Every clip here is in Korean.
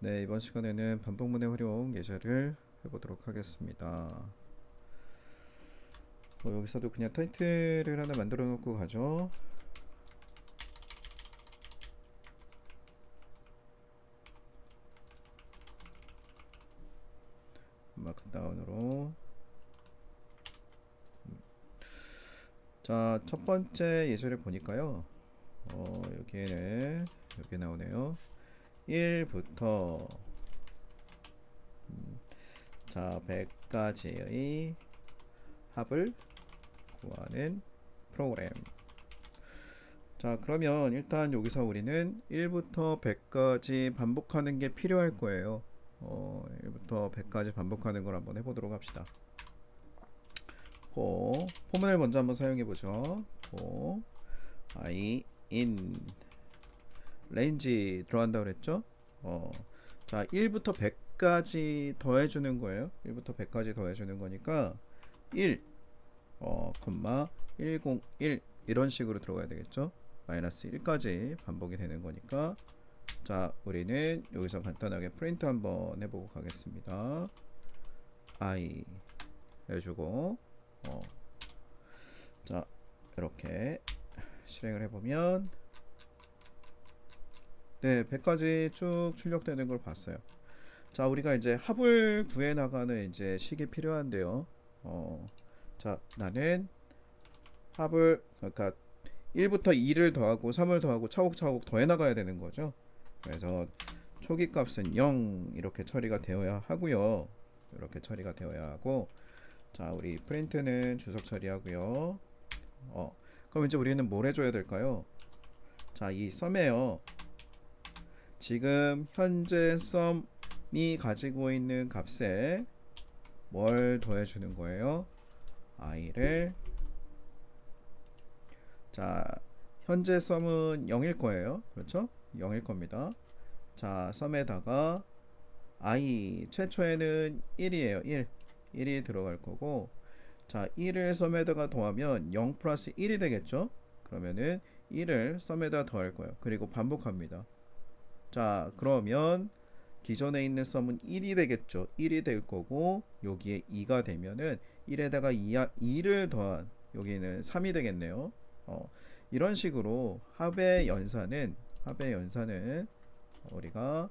네, 이번 시간에는 반복문의 활용 예제를 해보도록 하겠습니다. 여기서도 그냥 타이틀을 하나 만들어 놓고 가죠. 마크다운으로. 자, 첫 번째 예제를 보니까요. 여기에는 여기 나오네요. 1부터 자 100까지의 합을 구하는 프로그램. 자, 그러면 일단 여기서 우리는 1부터 100까지 반복하는 게 필요할 거예요. 1부터 100까지 반복하는 걸 한번 해보도록 합시다. 포문을 먼저 한번 사용해 보죠. I in range 들어간다 그랬죠? 자, 1부터 100까지 더해주는 거예요. 1부터 100까지 더해주는 거니까 1, 콤마 101 이런 식으로 들어가야 되겠죠? 마이너스 1까지 반복이 되는 거니까. 자, 우리는 여기서 간단하게 프린트 한번 해보고 가겠습니다. I 해주고 자, 이렇게 실행을 해보면 네, 100까지 쭉 출력되는 걸 봤어요. 자, 우리가 이제 합을 구해 나가는 이제 식이 필요한데요. 자, 나는 합을 그러니까 1부터 2를 더하고 3을 더하고 차곡차곡 더해 나가야 되는 거죠. 그래서 초기 값은 0 이렇게 처리가 되어야 하고요. 이렇게 처리가 되어야 하고, 자, 우리 프린트는 주석 처리하고요. 그럼 이제 우리는 뭘 해줘야 될까요? 자, 이 썸에요. 지금 현재 썸이 가지고 있는 값에 뭘 더해주는 거예요? i를. 자, 현재 썸은 0일 거예요. 그렇죠? 0일 겁니다. 자, 썸에다가 i 최초에는 1이에요. 1이 들어갈 거고, 자, 1을 썸에다가 더하면 0 플러스 1이 되겠죠? 그러면은 1을 썸에다 더할 거예요. 그리고 반복합니다. 자, 그러면 기존에 있는 썸은 1이 되겠죠. 1이 될 거고, 여기에 2가 되면은 1에다가 2를 더한 여기는 3이 되겠네요. 이런 식으로 합의 연산은 우리가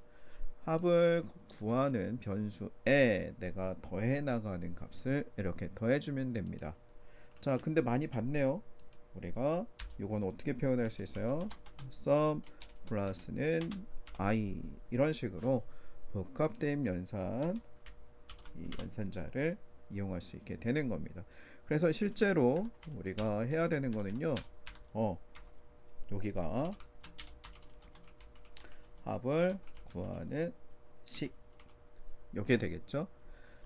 합을 구하는 변수에 내가 더해 나가는 값을 이렇게 더해주면 됩니다. 자, 근데 많이 봤네요. 우리가 이건 어떻게 표현할 수 있어요? sum 플러스는 i 이런 식으로 복합대입 연산, 이 연산자를 이용할 수 있게 되는 겁니다. 그래서 실제로 우리가 해야 되는 거는요. 여기가 합을 구하는 식 이게 되겠죠.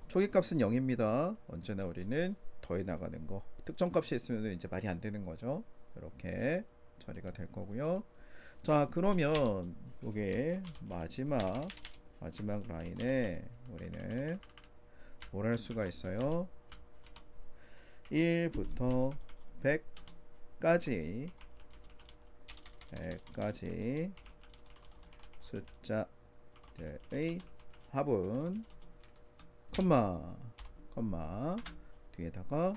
초기값은 0입니다. 언제나 우리는 더해 나가는 거. 특정값이 있으면 이제 말이 안 되는 거죠. 이렇게 처리가 될 거고요. 자, 그러면 요게 마지막 라인에 우리는 뭘 할 수가 있어요? 1부터 100까지 숫자들의 합은 컴마 뒤에다가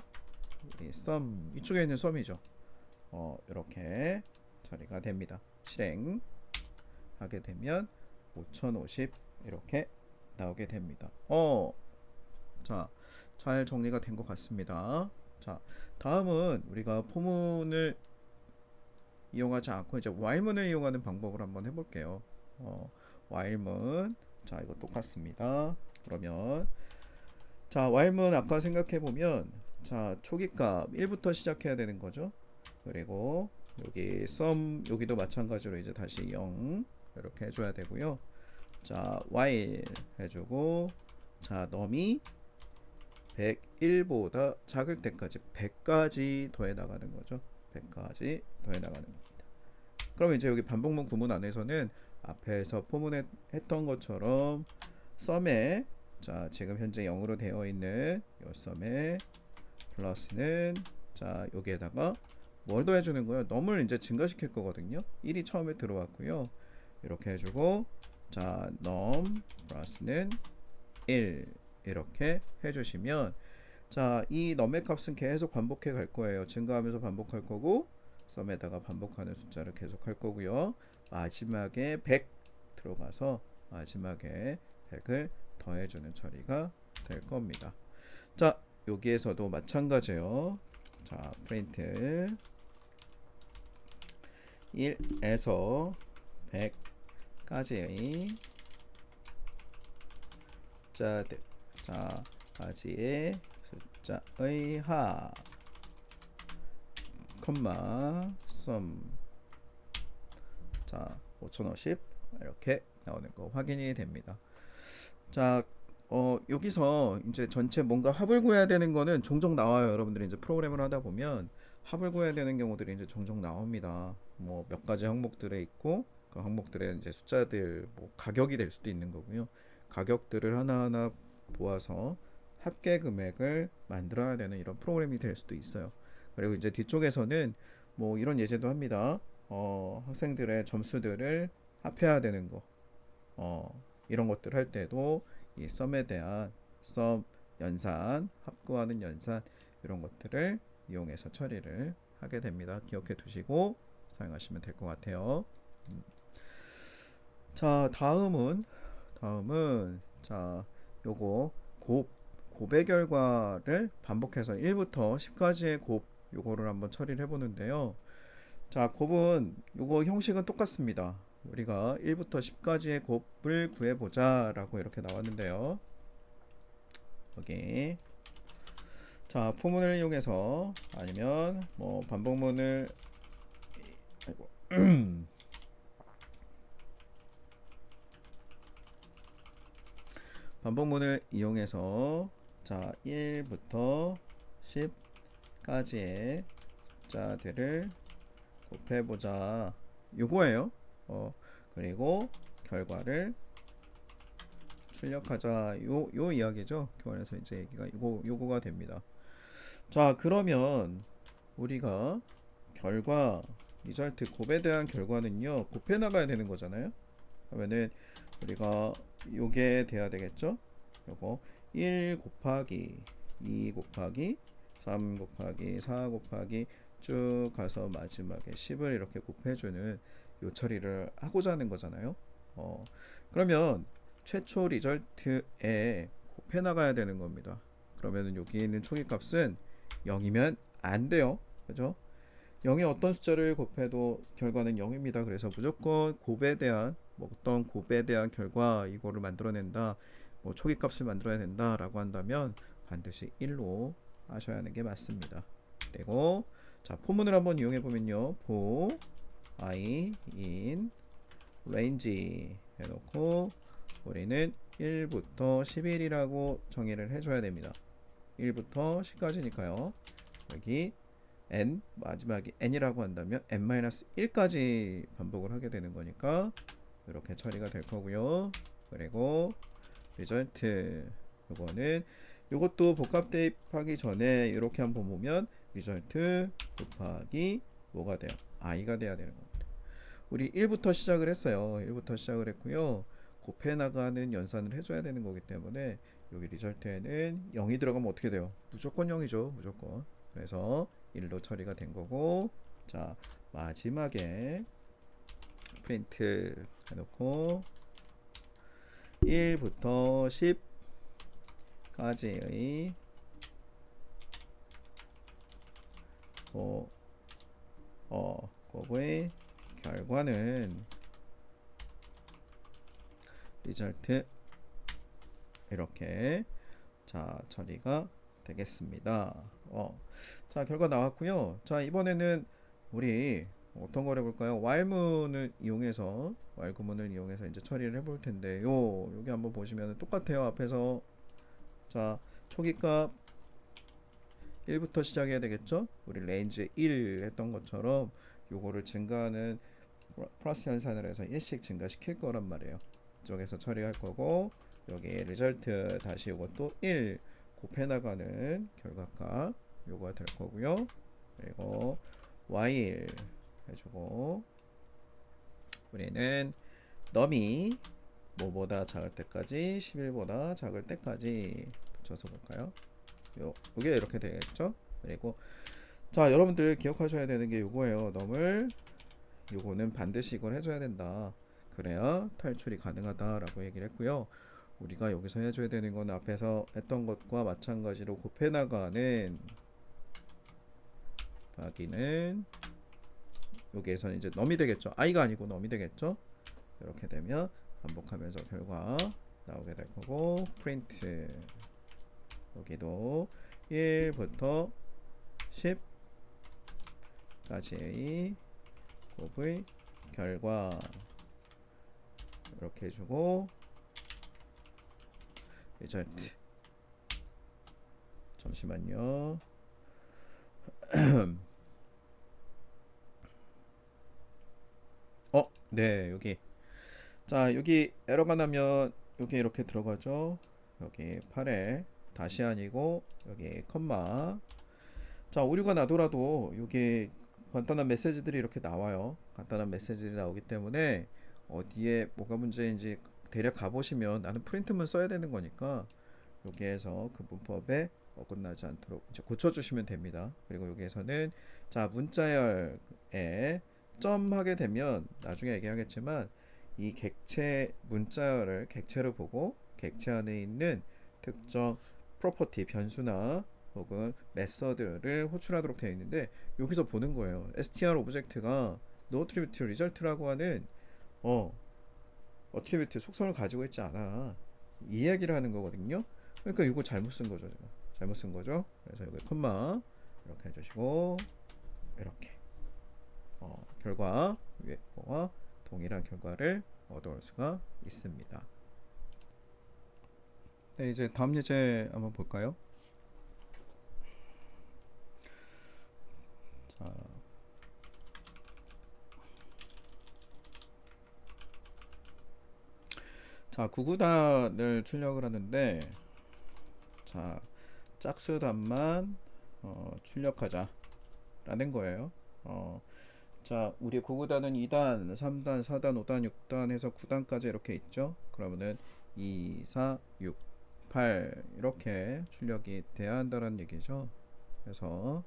우리 썸 이쪽에 있는 썸이죠. 이렇게 처리가 됩니다. 실행하게 되면 5050 이렇게 나오게 됩니다. 자, 잘 정리가 된 것 같습니다. 자, 다음은 우리가 포문을 이용하지 않고 이제 while문을 이용하는 방법을 한번 해볼게요. while문, 자, 이거 똑같습니다. 그러면 자, while문 아까 생각해 보면, 자, 초기값 1부터 시작해야 되는 거죠. 그리고 여기 sum 여기도 마찬가지로 이제 다시 0 이렇게 해줘야 되고요. 자, while 해주고, 자, num이 101보다 작을 때까지 100까지 더해 나가는 거죠. 100까지 더해 나가는 겁니다. 그럼 이제 여기 반복문 구문 안에서는 앞에서 포문에 했던 것처럼 썸에, 자, 지금 현재 0으로 되어 있는 이 썸에 플러스는, 자, 여기에다가 뭘 더해주는 거예요? 넘을 이제 증가시킬 거거든요. 1이 처음에 들어왔고요. 이렇게 해주고, 자, num 플러스는 1 이렇게 해주시면 자, 이 num의 값은 계속 반복해 갈 거예요. 증가하면서 반복할 거고 썸에다가 반복하는 숫자를 계속 할 거고요. 마지막에 100 들어가서 마지막에 100을 더해주는 처리가 될 겁니다. 자, 여기에서도 마찬가지예요. 자, 프린트 1에서 100까지의 숫자들, 자, 까지의 숫자의 합, 콤마, 썸. 자, 5050 이렇게 나오는 거 확인이 됩니다. 자, 여기서 이제 전체 뭔가 합을 구해야 되는 거는 종종 나와요. 여러분들이 이제 프로그램을 하다 보면 합을 구해야 되는 경우들이 이제 종종 나옵니다. 뭐 몇 가지 항목들에 있고 그 항목들의 이제 숫자들, 뭐 가격이 될 수도 있는 거고요. 가격들을 하나하나 모아서 합계 금액을 만들어야 되는 이런 프로그램이 될 수도 있어요. 그리고 이제 뒤쪽에서는 뭐 이런 예제도 합니다. 학생들의 점수들을 합해야 되는 거, 이런 것들 할 때도 이 썸에 대한 썸 연산, 합구하는 연산 이런 것들을 이용해서 처리를 하게 됩니다. 기억해 두시고 사용하시면 될 것 같아요. 자, 다음은 자, 요거 곱의 결과를 반복해서 1부터 10까지의 곱 요거를 한번 처리를 해보는데요. 자, 곱은 요거 형식은 똑같습니다. 우리가 1부터 10까지의 곱을 구해보자 라고 이렇게 나왔는데요. 여기 자, 포문을 이용해서 아니면 뭐 반복문을 아이고 반복문을 이용해서 자, 1부터 10까지의 숫자들을 곱해보자 요거예요. 그리고 결과를 출력하자 요 이야기죠. 교환해서 이제 얘기가 요거가 됩니다. 자, 그러면 우리가 결과 리절트 곱에 대한 결과는요 곱해 나가야 되는 거잖아요. 그러면은 우리가 요게 돼야 되겠죠. 요거 1 곱하기 2 곱하기 3 곱하기 4 곱하기 쭉 가서 마지막에 10을 이렇게 곱해주는 요 처리를 하고자 하는 거잖아요. 그러면 최초 리절트에 곱해 나가야 되는 겁니다. 그러면은 여기 있는 초기값은 0이면 안 돼요. 그죠? 0의 어떤 숫자를 곱해도 결과는 0입니다. 그래서 무조건 곱에 대한 어떤 곱에 대한 결과 이거를 만들어낸다. 뭐 초기값을 만들어야 된다라고 한다면 반드시 1로 하셔야 하는 게 맞습니다. 그리고 자, 포문을 한번 이용해 보면요. for I in range 해놓고 우리는 1부터 11이라고 정의를 해줘야 됩니다. 1부터 10까지니까요. 여기 n 마지막이 n이라고 한다면 n-1까지 반복을 하게 되는 거니까 이렇게 처리가 될 거고요. 그리고 리절트 요거는 요것도 복합 대입하기 전에 이렇게 한번 보면 리절트 곱하기 뭐가 돼요? i가 돼야 되는 겁니다. 우리 1부터 시작을 했어요. 1부터 시작을 했고요. 곱해 나가는 연산을 해줘야 되는 거기 때문에 여기 리절트에는 0이 들어가면 어떻게 돼요? 무조건 0이죠. 무조건. 그래서 1로 처리가 된 거고, 자, 마지막에 프린트 해놓고 1부터 10까지의 곱의 결과는 리절트 이렇게 자 처리가 되겠습니다. 자, 결과 나왔고요. 자, 이번에는 우리 어떤 걸 해볼까요? while문을 이용해서 구문을 이용해서 이제 처리를 해볼 텐데요. 여기 한번 보시면 똑같아요. 앞에서 자, 초기값 1부터 시작해야 되겠죠? 우리 레인지 1 했던 것처럼 요거를 증가하는 플러스 연산을 해서 1씩 증가시킬 거란 말이에요. 이쪽에서 처리할 거고, 여기 리절트 다시 요것도 1 곱해 나가는 결과값 요거가 될 거고요. 그리고 while 해주고 우리는 num이 뭐보다 작을 때까지 11보다 작을 때까지 붙여서 볼까요? 요게 이렇게 되겠죠? 그리고 자, 여러분들 기억하셔야 되는 게 요거예요. 놈을 요거는 반드시 이걸 해줘야 된다. 그래야 탈출이 가능하다라고 얘기를 했고요. 우리가 여기서 해줘야 되는 건 앞에서 했던 것과 마찬가지로 곱해 나가는 곱하기는 여기에서는 이제 넘이 되겠죠. i가 아니고 넘이 되겠죠. 이렇게 되면 반복하면서 결과 나오게 될 거고, 프린트 여기도 1부터 10까지의 곱의 결과 이렇게 해주고, 리절트 잠시만요. 네, 여기. 자, 여기 에러가 나면 여기 이렇게 들어가죠. 여기 8에 다시 아니고 여기 컴마. 자, 오류가 나더라도 여기 간단한 메시지들이 이렇게 나와요. 간단한 메시지들이 나오기 때문에 어디에 뭐가 문제인지 대략 가보시면, 나는 프린트문 써야 되는 거니까 여기에서 그 문법에 어긋나지 않도록 이제 고쳐주시면 됩니다. 그리고 여기에서는 자, 문자열에 점 하게 되면 나중에 얘기하겠지만, 이 객체 문자열을 객체로 보고 객체 안에 있는 특정 프로퍼티 변수나 혹은 메서드를 호출하도록 되어 있는데, 여기서 보는 거예요. str 오브젝트가 noAttribute result라고 하는 어트리뷰트 속성을 가지고 있지 않아. 이 이야기를 하는 거거든요. 그러니까 이거 잘못 쓴 거죠. 제가. 잘못 쓴 거죠. 그래서 여기 콤마 이렇게 해주시고, 이렇게 결과 위에 거와 동일한 결과를 얻어올 수가 있습니다. 네, 이제 다음 예제 한번 볼까요? 자, 자, 구구단을 출력을 하는데, 자, 짝수단만 출력하자 라는 거예요. 자, 우리 구구단은 2단, 3단, 4단, 5단, 6단 해서 9단까지 이렇게 있죠. 그러면은 2, 4, 6, 8 이렇게 출력이 돼야 한다는 얘기죠. 그래서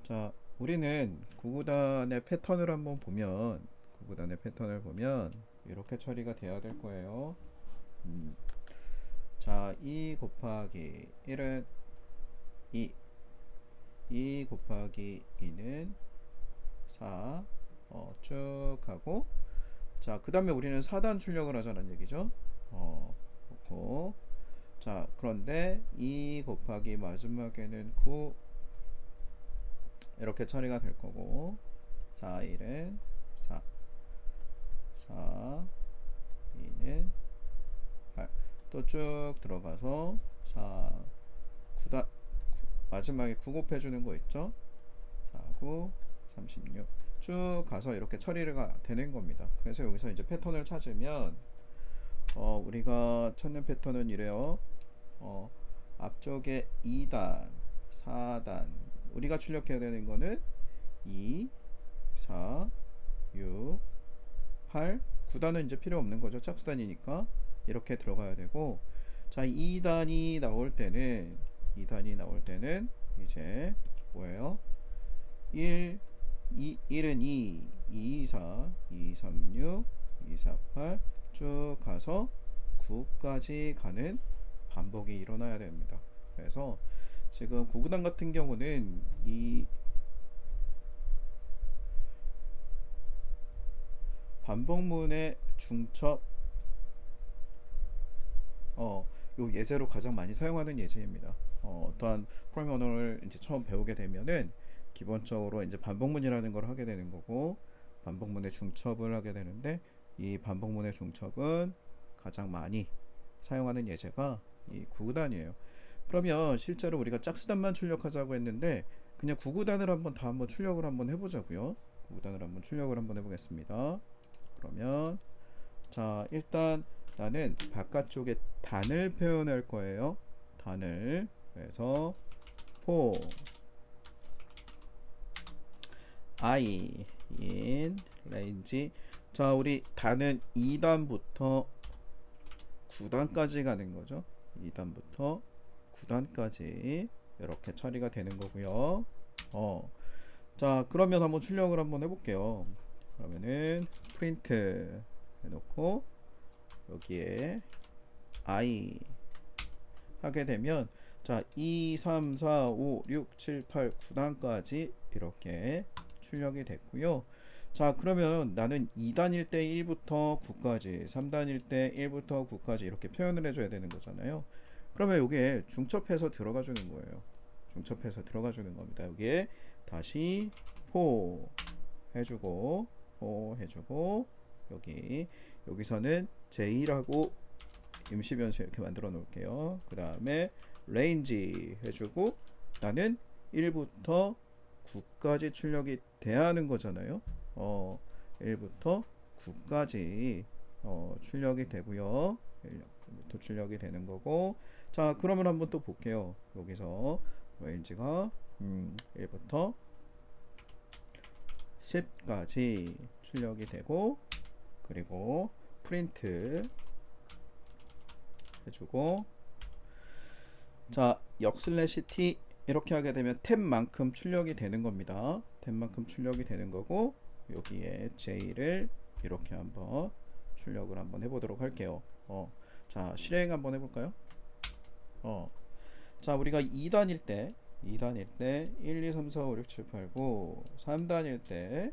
자, 우리는 구구단의 패턴을 한번 보면, 구구단의 패턴을 보면 이렇게 처리가 돼야 될 거예요. 자, 2 곱하기 1은 2 곱하기 2는 4 쭉 하고, 자, 그 다음에 우리는 4단 출력을 하자는 얘기죠. 그렇고, 자, 그런데 2 곱하기 마지막에는 9 이렇게 처리가 될 거고, 자, 1은 4 2는 8 또 쭉 들어가서 4 9단 마지막에 9 곱해주는 거 있죠. 4 9 36 쭉 가서 이렇게 처리가 되는 겁니다. 그래서 여기서 이제 패턴을 찾으면 우리가 찾는 패턴은 이래요. 앞쪽에 2단 4단 우리가 출력해야 되는 거는 2 4 6 8 9단은 이제 필요 없는 거죠. 짝수단이니까 이렇게 들어가야 되고, 자, 2단이 나올 때는 이제 뭐예요? 1 1은 2 2 4 2 3 6 2 4 8 쭉 가서 9까지 가는 반복이 일어나야 됩니다. 그래서 지금 9구단 같은 경우는 이 반복문의 중첩 요 예제로 가장 많이 사용하는 예제입니다. 어떠한 프로그래밍 언어를 이제 처음 배우게 되면은 기본적으로 이제 반복문이라는 걸 하게 되는 거고, 반복문의 중첩을 하게 되는데, 이 반복문의 중첩은 가장 많이 사용하는 예제가 이 9구단이에요. 그러면 실제로 우리가 짝수단만 출력하자고 했는데, 그냥 9구단을 한번 출력을 한번 해보자고요. 9구단을 한번 출력을 한번 해보겠습니다. 그러면 자, 일단 나는 바깥쪽에 단을 표현할 거예요. 단을. 그래서 for I in range. 자, 우리 단은 2단부터 9단까지 가는 거죠. 2단부터 9단까지 이렇게 처리가 되는 거고요. 자, 그러면 한번 출력을 한번 해볼게요. 그러면은 프린트 해놓고 여기에 I 하게 되면 자 2, 3, 4, 5, 6, 7, 8, 9단까지 이렇게 출력이 됐고요. 자, 그러면 나는 2단일 때 1부터 9까지, 3단일 때 1부터 9까지 이렇게 표현을 해줘야 되는 거잖아요. 그러면 이게 중첩해서 들어가 주는 거예요. 중첩해서 들어가 주는 겁니다. 여기에 다시 포 해주고 여기서는 J라고 임시 변수 이렇게 만들어 놓을게요. 그 다음에 range 해주고 나는 1부터 9까지 출력이 돼야 하는 거잖아요. 1부터 9까지 출력이 되고요. 1부터 출력이 되는 거고. 자, 그러면 한번 또 볼게요. 여기서 range가 1부터 10까지 출력이 되고, 그리고 프린트 해주고, 자 역슬래시 t 이렇게 하게 되면 탭만큼 출력이 되는 겁니다. 탭만큼 출력이 되는 거고, 여기에 J를 이렇게 한번 출력을 한번 해보도록 할게요. 자 실행 한번 해볼까요? 자 우리가 2단일 때 1, 2, 3, 4, 5, 6, 7, 8, 9 3단일 때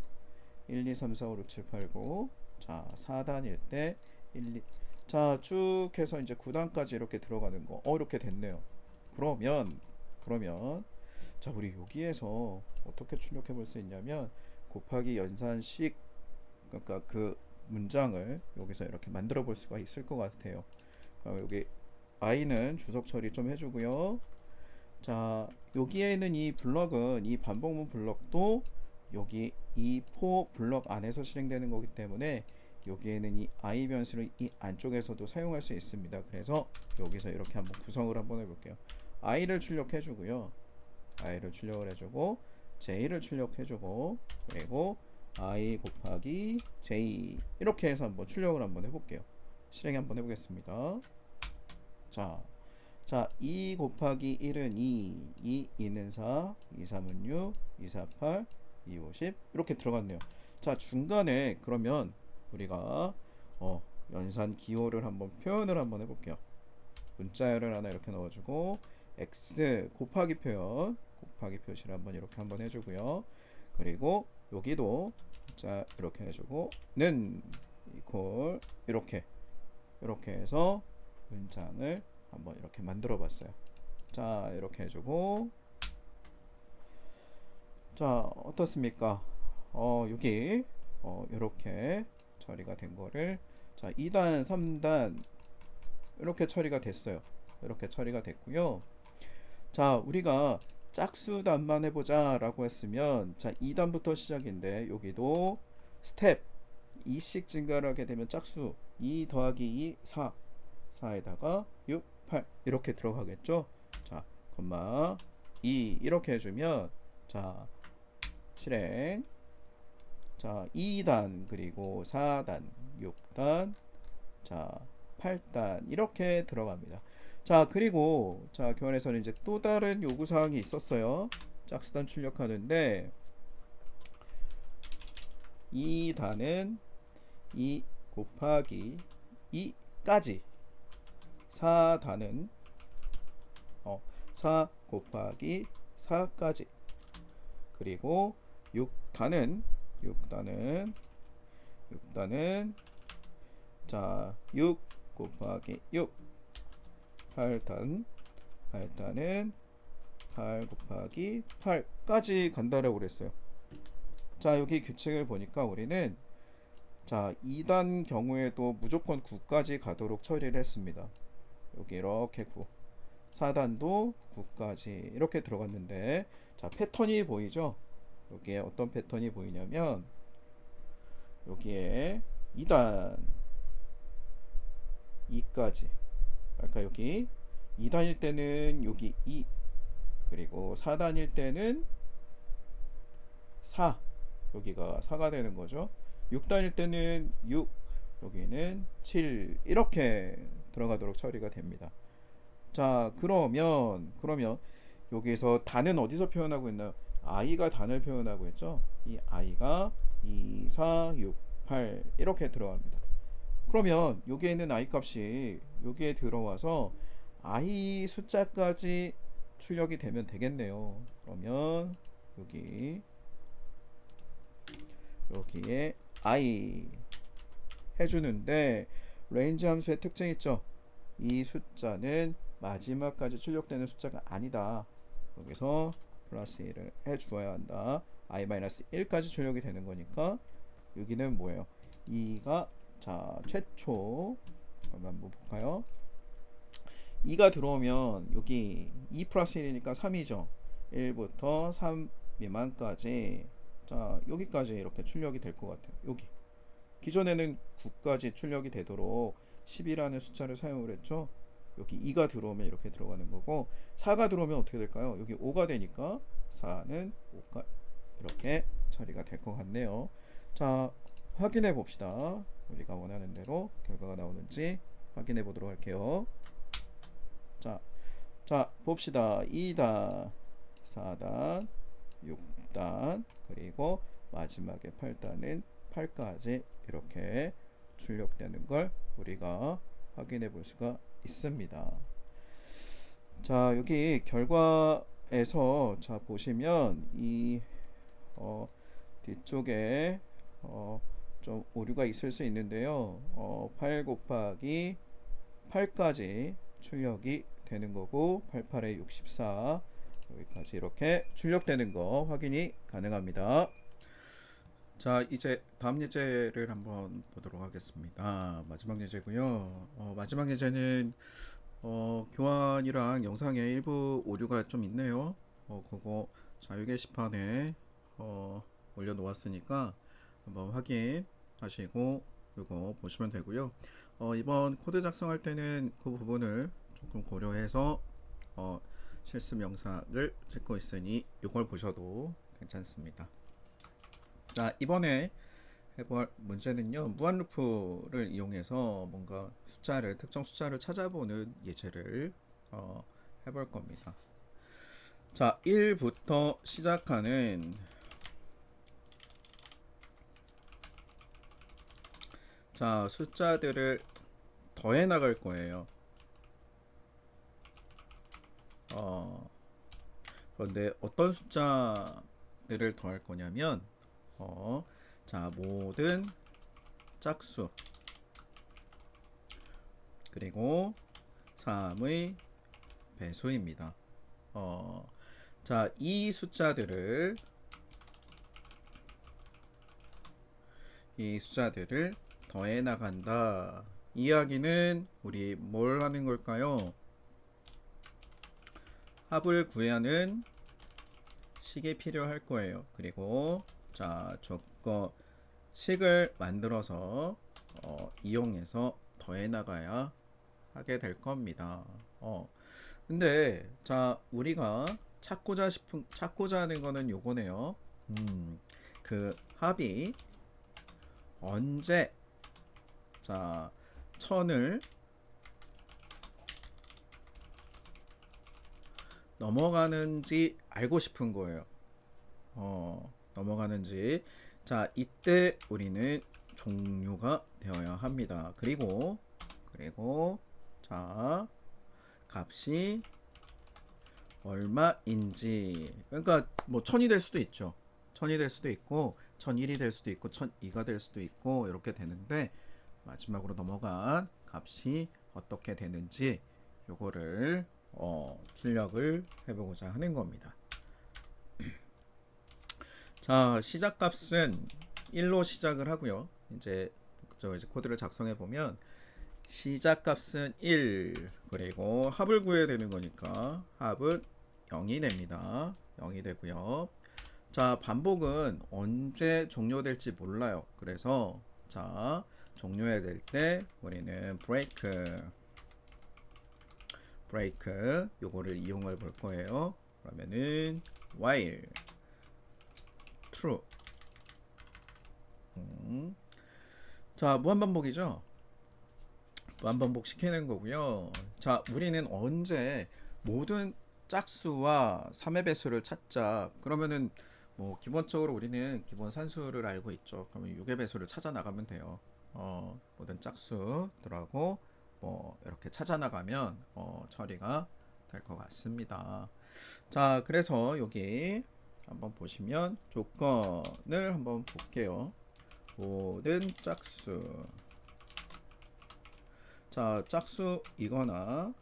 1, 2, 3, 4, 5, 6, 7, 8, 9 자 4단일 때 1, 2 자 쭉 해서 이제 9단까지 이렇게 들어가는 거 이렇게 됐네요. 그러면 자 우리 여기에서 어떻게 출력해 볼 수 있냐면 곱하기 연산식, 그러니까 그 문장을 여기서 이렇게 만들어 볼 수가 있을 것 같아요. 그럼 여기 i는 주석 처리 좀 해주고요. 자 여기에는 이 블럭은 이 반복문 블럭도 여기 이 포 블럭 안에서 실행되는 거기 때문에 여기에는 이 i 변수를 이 안쪽에서도 사용할 수 있습니다. 그래서 여기서 이렇게 한번 구성을 한번 해볼게요. i를 출력해 주고요. i를 출력을 해주고 j를 출력해 주고 그리고 i 곱하기 j 이렇게 해서 한번 출력을 한번 해볼게요. 실행 한번 해보겠습니다. 자 2 곱하기 1은 2, 2는 4, 2, 3은 6, 2, 4, 8, 2, 5, 10 이렇게 들어갔네요. 자 중간에 그러면 우리가 연산 기호를 한번 표현을 한번 해볼게요. 문자열을 하나 이렇게 넣어주고 x 곱하기 표시를 한번 이렇게 한번 해주고요. 그리고 여기도 자 이렇게 해주고 는 이퀄 이렇게 해서 문장을 한번 이렇게 만들어 봤어요. 자 이렇게 해주고 자 어떻습니까? 여기 이렇게 처리가 된 거를 자 2단 3단 이렇게 처리가 됐어요. 이렇게 처리가 됐고요. 자 우리가 짝수단만 해보자 라고 했으면 자 2단부터 시작인데 여기도 스텝 2씩 증가를 하게 되면 짝수 2 더하기 2 4 4에다가 6 8 이렇게 들어가겠죠. 자 콤마 2 이렇게 해주면 자 실행 자 2단 그리고 4단 6단 자 8단 이렇게 들어갑니다. 자 그리고 자 교환에서는 이제 또 다른 요구사항이 있었어요. 짝수단 출력하는데 2단은 2 곱하기 2까지 4단은 4 곱하기 4까지 그리고 6단은 자 6 곱하기 6 8단은 8 곱하기 8까지 간다라고 그랬어요. 자 여기 규칙을 보니까 우리는 자 2단 경우에도 무조건 9까지 가도록 처리를 했습니다. 여기 이렇게 9 4단도 9까지 이렇게 들어갔는데 자 패턴이 보이죠? 여기에 어떤 패턴이 보이냐면 여기에 2단 2까지 그러니까 여기 2단일 때는 여기 2 그리고 4단일 때는 4 여기가 4가 되는 거죠. 6단일 때는 6 여기는 7 이렇게 들어가도록 처리가 됩니다. 자, 그러면 여기서 단은 어디서 표현하고 있나요? i가 단을 표현하고 있죠. 이 i가 2, 4, 6, 8 이렇게 들어갑니다. 그러면 여기에 있는 i 값이 여기에 들어와서 i 숫자까지 출력이 되면 되겠네요. 그러면 여기에 i 해주는데 range 함수의 특징 있죠. 이 숫자는 마지막까지 출력되는 숫자가 아니다. 여기서 플러스 1을 해주어야 한다. i-1까지 출력이 되는 거니까 여기는 뭐예요? 2가 자 최초 한번 볼까요? 2가 들어오면 여기 2 플러스 1이니까 3이죠. 1부터 3 미만까지 자 여기까지 이렇게 출력이 될 것 같아요. 여기 기존에는 9까지 출력이 되도록 10이라는 숫자를 사용을 했죠. 여기 2가 들어오면 이렇게 들어가는 거고 4가 들어오면 어떻게 될까요? 여기 5가 되니까 4는 5가 이렇게 처리가 될 것 같네요. 자 확인해 봅시다. 우리가 원하는 대로 결과가 나오는지 확인해 보도록 할게요. 자 봅시다. 2단, 4단, 6단 그리고 마지막에 8단은 8까지 이렇게 출력되는 걸 우리가 확인해 볼 수가 있습니다. 자 여기 결과에서 자 보시면 이 뒤쪽에 좀 오류가 있을 수 있는데요. 8 곱하기 8까지 출력이 되는 거고 88에 64 여기까지 이렇게 출력되는 거 확인이 가능합니다. 자 이제 다음 예제를 한번 보도록 하겠습니다. 마지막 예제고요. 마지막 예제는 교환이랑 영상에 일부 오류가 좀 있네요. 그거 자유 게시판에 올려 놓았으니까 한번 확인하시고 이거 보시면 되고요. 이번 코드 작성할 때는 그 부분을 조금 고려해서 실습 영상을 찍고 있으니 이걸 보셔도 괜찮습니다. 자 이번에 해볼 문제는요, 무한루프를 이용해서 뭔가 특정 숫자를 찾아보는 예제를 해볼 겁니다. 자 1부터 시작하는 자 숫자들을 더해 나갈 거예요. 그런데 어떤 숫자들을 더할 거냐면 자 모든 짝수 그리고 3의 배수입니다. 자 이 숫자들을 더해 나간다. 이야기는 우리 뭘 하는 걸까요? 합을 구하는 식이 필요할 거예요. 그리고 자 저거 식을 만들어서 이용해서 더해 나가야 하게 될 겁니다. 근데 자 우리가 찾고자 하는 거는 요거네요. 그 합이 언제 자 1000을 넘어가는지 알고 싶은 거예요. 넘어가는지. 자 이때 우리는 종료가 되어야 합니다. 그리고 자 값이 얼마인지, 그러니까 뭐 1000이 될 수도 있죠. 1000이 될 수도 있고 1001이 될 수도 있고 1002가 될 수도 있고 이렇게 되는데, 마지막으로 넘어간 값이 어떻게 되는지 요거를 출력을 해보고자 하는 겁니다. 자 시작값은 1로 시작을 하고요. 이제 코드를 작성해 보면 시작값은 1, 그리고 합을 구해야 되는 거니까 합은 0이 됩니다. 0이 되고요. 자 반복은 언제 종료될지 몰라요. 그래서 자 종료해야 될 때 우리는 브레이크 요거를 이용해 볼 거예요. 그러면은 while true. 자 무한반복이죠. 완반복 시키는 거고요. 자, 우리는 언제 모든 짝수와 3의 배수를 찾자. 그러면은 뭐 기본적으로 우리는 기본 산수를 알고 있죠. 그러면 6의 배수를 찾아 나가면 돼요. 모든 짝수들하고 뭐 이렇게 찾아 나가면 처리가 될 것 같습니다. 자, 그래서 여기 한번 보시면 조건을 한번 볼게요. 모든 짝수. 자, 짝수이거나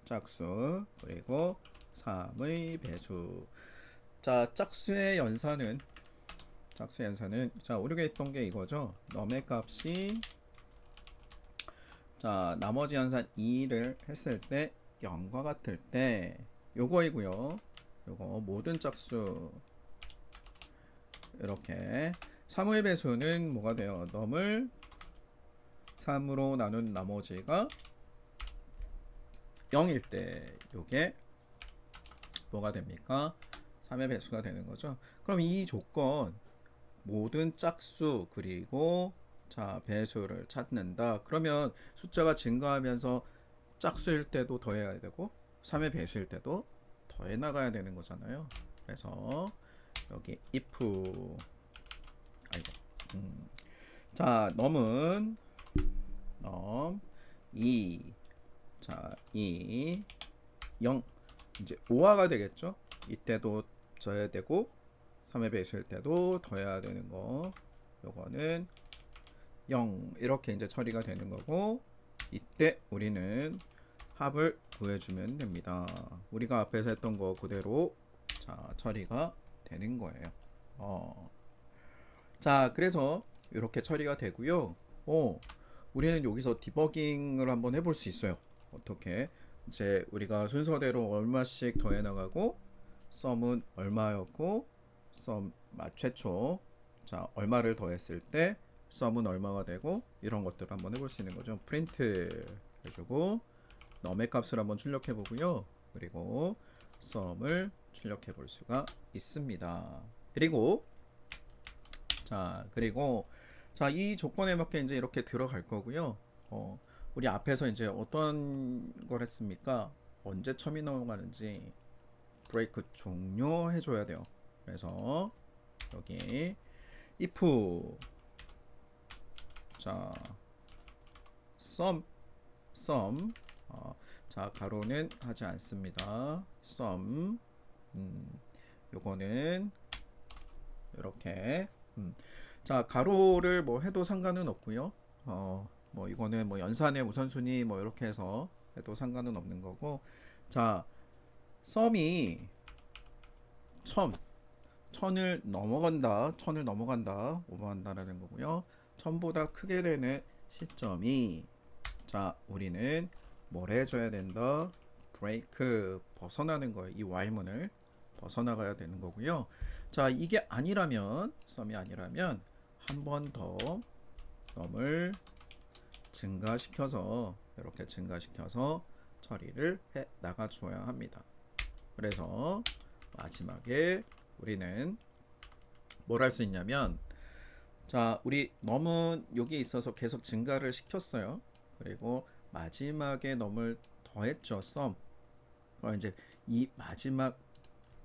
짝수 그리고 3의 배수. 자, 짝수의 연산은 자, 우리가 했던 게 이거죠. 넘의 값이 자, 나머지 연산 2를 했을 때 0과 같을 때 요거이고요. 요거 모든 짝수 이렇게 3의 배수는 뭐가 돼요? 넘을 3으로 나눈 나머지가 0일 때 요게 뭐가 됩니까? 3의 배수가 되는 거죠. 그럼 이 조건 모든 짝수 그리고 자 배수를 찾는다. 그러면 숫자가 증가하면서 짝수일 때도 더해야 되고 3의 배수일 때도 더해 나가야 되는 거잖아요. 그래서 여기 if 아이고 자 넘은 넘 2 자 2 0 이제 5화가 되겠죠. 이때도 져야 되고 3의 배수일 때도 더해야 되는 거 요거는 0 이렇게 이제 처리가 되는 거고 이때 우리는 합을 구해주면 됩니다. 우리가 앞에서 했던 거 그대로 자 처리가 되는 거예요. 자 그래서 이렇게 처리가 되고요. 우리는 여기서 디버깅을 한번 해볼 수 있어요. 어떻게 이제 우리가 순서대로 얼마씩 더해 나가고 썸은 얼마였고 썸 최초 자 얼마를 더했을 때 썸은 얼마가 되고 이런 것들을 한번 해볼 수 있는 거죠. 프린트 해주고 넘의 값을 한번 출력해 보고요. 그리고 썸을 출력해 볼 수가 있습니다. 그리고 이 조건에 맞게 이제 이렇게 들어갈 거고요. 우리 앞에서 이제 어떤 걸 했습니까? 언제 첨이 넘어가는지 브레이크 종료해 줘야 돼요. 그래서 여기 if 자 sum 자 가로는 하지 않습니다. sum 요거는 이렇게 자 가로를 뭐 해도 상관은 없고요. 뭐 이거는 뭐 연산의 우선순위 뭐 이렇게 해서 해도 상관은 없는 거고 자 sum이 1000을 넘어간다 오버한다라는 거고요. 1000보다 크게 되는 시점이 자 우리는 뭘 해줘야 된다? 브레이크 벗어나는 거예요. 이 Y문을 벗어나가야 되는 거고요. 자 이게 아니라면 썸이 아니라면 한 번 더 썸을 증가시켜서 이렇게 증가시켜서 처리를 해 나가 줘야 합니다. 그래서 마지막에 우리는 뭘 할 수 있냐면 자 우리 넘은 여기 있어서 계속 증가를 시켰어요. 그리고 마지막에 넘을 더했죠. 썸 그럼 이제 이 마지막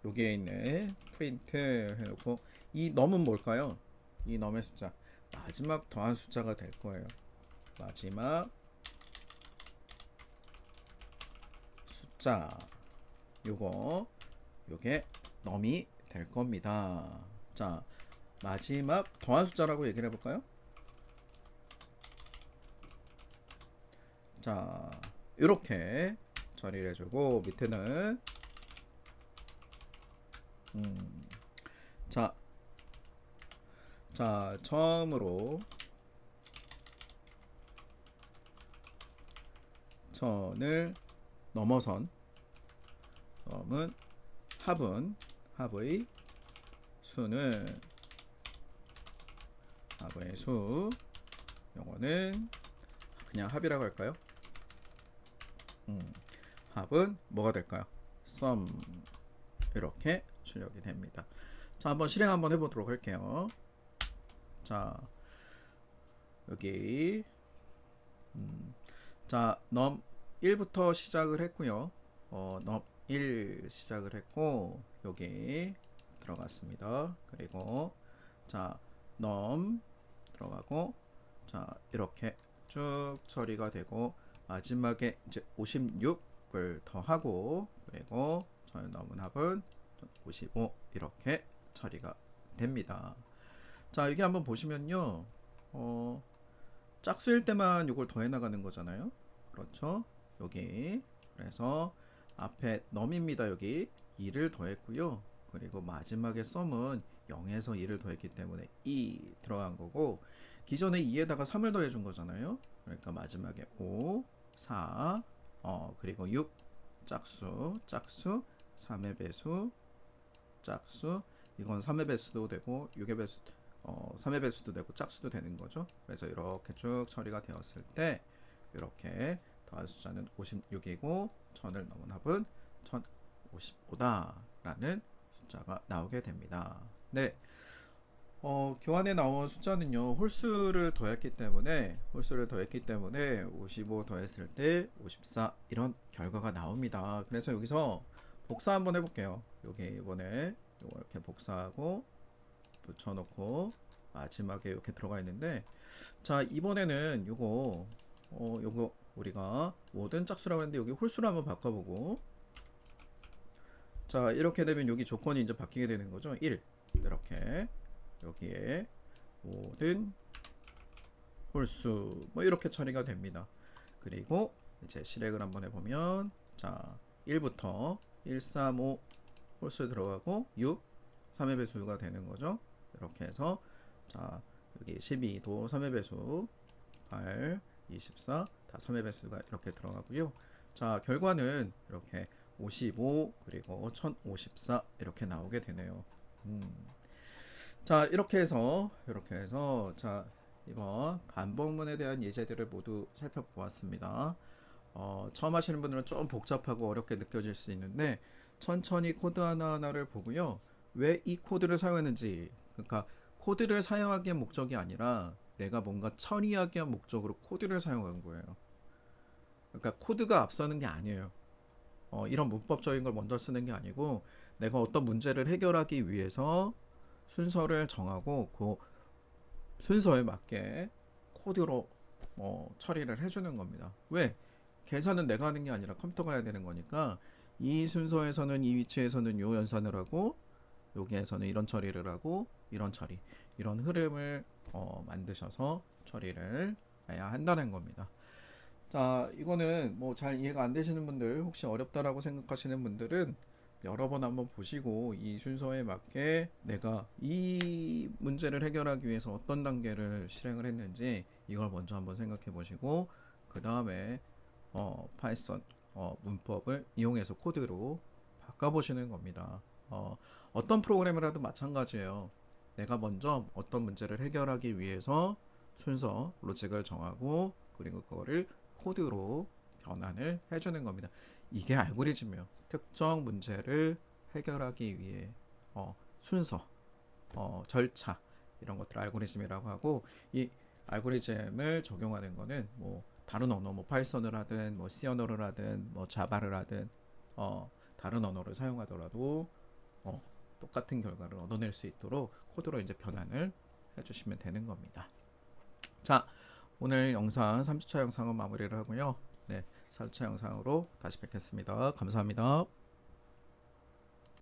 여기에 있는 프린트 해놓고 이 넘은 뭘까요? 이 넘의 숫자 마지막 더한 숫자가 될 거예요. 마지막 숫자 요게 넘이 될 겁니다. 자 마지막 더한 숫자라고 얘기를 해볼까요? 자 이렇게 처리를 해주고 밑에는 자 처음으로 1000을 넘어선 썸은 합의 수는 합의 수 요거는 그냥 합이라고 할까요? 합은 뭐가 될까요? sum 이렇게 출력이 됩니다. 자 한번 실행 한번 해보도록 할게요. 자 여기 자, num 1부터 시작을 했고요. num 1 시작을 했고 여기 들어갔습니다. 그리고 자, num 들어가고 자, 이렇게 쭉 처리가 되고 마지막에 이제 56을 더하고 그리고 저희 남은 합은 55 이렇게 처리가 됩니다. 자, 여기 한번 보시면요. 짝수일 때만 이걸 더해 나가는 거잖아요. 그렇죠? 여기 그래서 앞에 num입니다. 여기 2를 더했고요. 그리고 마지막에 sum은 0에서 2를 더했기 때문에 2 들어간 거고 기존에 2에다가 3을 더해 준 거잖아요. 그러니까 마지막에 5, 4, 그리고 6 짝수, 3의 배수, 짝수 이건 3의 배수도 되고 6의 배수 3의 배수도 되고 짝수도 되는 거죠. 그래서 이렇게 쭉 처리가 되었을 때 이렇게 더한 숫자는 56이고 1000을 넘은 합은 1055다 라는 숫자가 나오게 됩니다. 네. 교환에 나온 숫자는요 홀수를 더했기 때문에 55 더했을 때 54 이런 결과가 나옵니다. 그래서 여기서 복사 한번 해볼게요. 여기 이번에 요거 이렇게 복사하고 붙여놓고 마지막에 이렇게 들어가 있는데 자 이번에는 요거 우리가 모든 짝수라고 했는데 여기 홀수로 한번 바꿔보고 자 이렇게 되면 여기 조건이 이제 바뀌게 되는 거죠. 1 이렇게 여기에 모든 홀수 뭐 이렇게 처리가 됩니다. 그리고 이제 실행을 한번 해보면 자 1부터 1, 3, 5 홀수 들어가고 6 3의 배수가 되는 거죠. 이렇게 해서 자 여기 12도 3의 배수 8 24 다 3의 배수가 이렇게 들어가고요. 자 결과는 이렇게 55 그리고 1054 이렇게 나오게 되네요. 자 이렇게 해서 자 이번 반복문에 대한 예제들을 모두 살펴보았습니다. 처음 하시는 분들은 좀 복잡하고 어렵게 느껴질 수 있는데 천천히 코드 하나하나를 보고요. 왜 이 코드를 사용했는지 그러니까 코드를 사용하기 위한 목적이 아니라 내가 뭔가 처리하기 위한 목적으로 코드를 사용한 거예요. 그러니까 코드가 앞서는 게 아니에요. 이런 문법적인 걸 먼저 쓰는 게 아니고 내가 어떤 문제를 해결하기 위해서 순서를 정하고 그 순서에 맞게 코드로 처리를 해주는 겁니다. 왜? 계산은 내가 하는 게 아니라 컴퓨터가 해야 되는 거니까 이 순서에서는 이 위치에서는 요 연산을 하고 여기에서는 이런 처리를 하고 이런 처리 이런 흐름을 만드셔서 처리를 해야 한다는 겁니다. 자 이거는 뭐 잘 이해가 안 되시는 분들 혹시 어렵다라고 생각하시는 분들은 여러 번 한번 보시고 이 순서에 맞게 내가 이 문제를 해결하기 위해서 어떤 단계를 실행을 했는지 이걸 먼저 한번 생각해 보시고 그 다음에 파이썬 문법을 이용해서 코드로 바꿔보시는 겁니다. 어떤 프로그램을 하든 마찬가지예요. 내가 먼저 어떤 문제를 해결하기 위해서 순서, 로직을 정하고 그리고 그거를 코드로 변환을 해주는 겁니다. 이게 알고리즘이에요. 특정 문제를 해결하기 위해 순서, 절차 이런 것들 알고리즘이라고 하고 이 알고리즘을 적용하는 거는 뭐 다른 언어, 뭐 파이썬을 하든 뭐 C 언어를 하든 뭐 자바를 하든 다른 언어를 사용하더라도 똑같은 결과를 얻어낼 수 있도록 코드로 이제 변환을 해주시면 되는 겁니다. 자, 오늘 영상 30차 영상은 마무리를 하고요. 네, 4차 영상으로 다시 뵙겠습니다. 감사합니다.